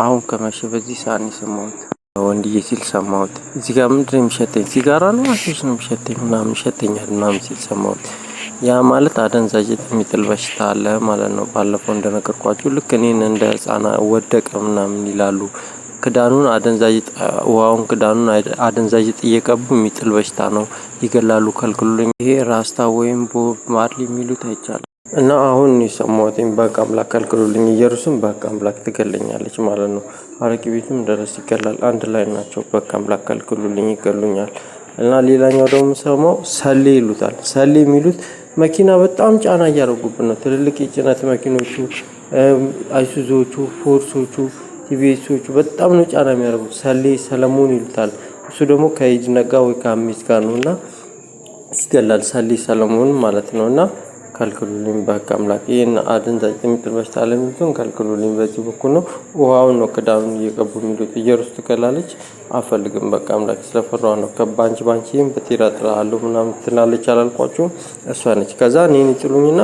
አሁን ከመሸ በዚህ ሰዓት ነው የሰማሁት። ወንድዬ ሲል ሰማሁት። እዚህ ጋር ምንድን ነው የሚሸተኝ? ሲጋራ ነው አሽሽ ነው የሚሸተኝ ምናምን ይሸተኛል ምናምን ሲል ሰማሁት። ያ ማለት አደንዛዥ እፅ የሚጥል በሽታ አለ ማለት ነው። ባለፈው እንደነገርኳችሁ ልክ እኔን እንደ ህፃናት ወደቀ ምናምን ይላሉ። ክዳኑን አደንዛዥ ውሃውን ክዳኑን አደንዛዥ እፅ እየቀቡ የሚጥል በሽታ ነው። ይገላሉ፣ ከልክሉልኝ። ይሄ ራስታ ወይም ቦብ ማርሊ የሚሉት አይቻልም። እና አሁን የሰማሁትኝ በቃ አምላክ ከልክሉልኝ፣ ኢየሩስም በቃ አምላክ ትገለኛለች ማለት ነው። አረቂ ቤትም ድረስ ይገላል። አንድ ላይ ናቸው። በቃ አምላክ ከልክሉልኝ ይገሉኛል። እና ሌላኛው ደግሞ ሰማው ሰሌ ይሉታል። ሰሌ የሚሉት መኪና በጣም ጫና እያደረጉብን ነው። ትልልቅ የጭነት መኪኖቹ፣ አይሱዞቹ፣ ፎርሶቹ፣ ቲቪኤሶቹ በጣም ነው ጫና የሚያደርጉት። ሰሌ ሰለሞን ይሉታል። እሱ ደግሞ ከኢድ ነጋ ወይ ከአሚስ ጋር ነው እና ይገላል። ሰሌ ሰለሞን ማለት ነው። እና ከልክሉልኝ በቃ አምላክ ይሄን አደንዛዥ የሚጥል በሽታ ለሚሉትን ከልክሉልኝ። በዚህ በኩል ነው ውሃውን ነው ክዳኑን እየቀቡ የሚሉት። ኢየሩስ ትገላለች። አፈልግም በቃ አምላክ ስለፈራው ነው። ባንቺም በቴራ ጥላለሁ ምናምን ትላለች አላልኳችሁም? እሷ ነች። ከዛ እኔን ይጥሉኝና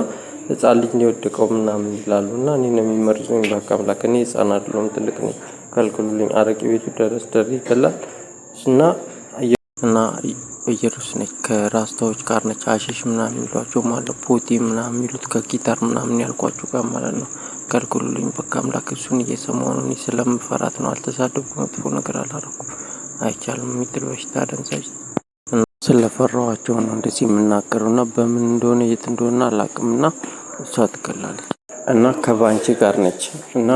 ህፃን ልጅ እንደወደቀው ምናምን ይላሉ እና እኔን የሚመርዙኝ። በቃ አምላክ እኔ ህፃን አይደለሁም ትልቅ ነኝ። ከልክሉልኝ። አረቂ ቤቱ ድረስ ይገላል። እና ኢየሩስ ነች ከራስታዎች ጋር ነች። አሽሽ ምናምን የሚሏቸው ማለት ፖቲ ምናምን የሚሉት ከጊታር ምናምን ያልኳችሁ ጋር ማለት ነው። ከልክሉልኝ በቃ አምላክ። እሱን እየሰማሁ ነው። እኔ ስለምፈራት ነው። አልተሳደብኩም፣ መጥፎ ነገር አላደረኩም። አይቻልም የሚጥል በሽታ አደንዛዥ። ስለፈራኋቸው ነው እንደዚህ የምናገረው እና በምን እንደሆነ የት እንደሆነ አላውቅም። እና እሷ ትገላለች እና ከባንቺ ጋር ነች እና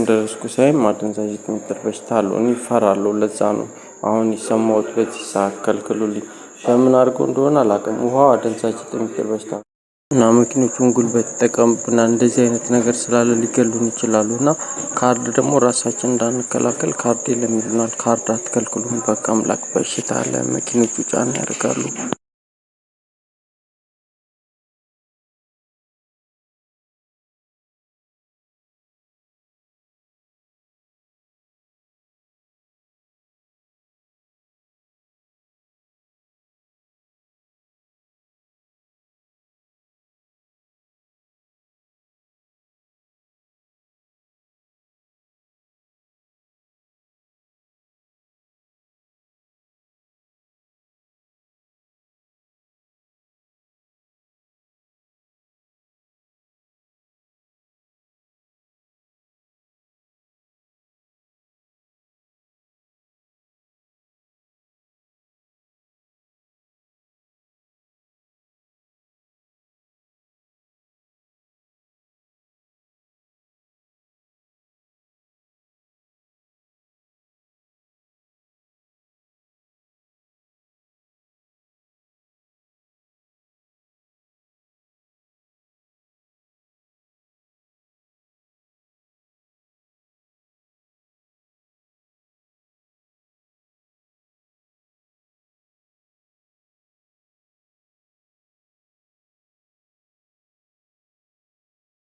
ደረስኩ ሳይም አደንዛዥ የሚጥል በሽታ አለው። እኔ እፈራለሁ። ለዛ ነው አሁን የሰማሁት በዚህ ሰዓት ከልክሉልኝ። በምን አድርገው እንደሆነ አላውቅም። ውሃው አደንዛዥ የሚጥል በሽታ እና መኪኖቹን ጉልበት ይጠቀሙብናል። እንደዚህ አይነት ነገር ስላለ ሊገሉን ይችላሉ። እና ካርድ ደግሞ ራሳችን እንዳንከላከል ካርድ የለም ይሉናል። ካርድ አትከልክሉም በቃ አምላክ። በሽታ አለ፣ መኪኖቹ ጫና ያደርጋሉ።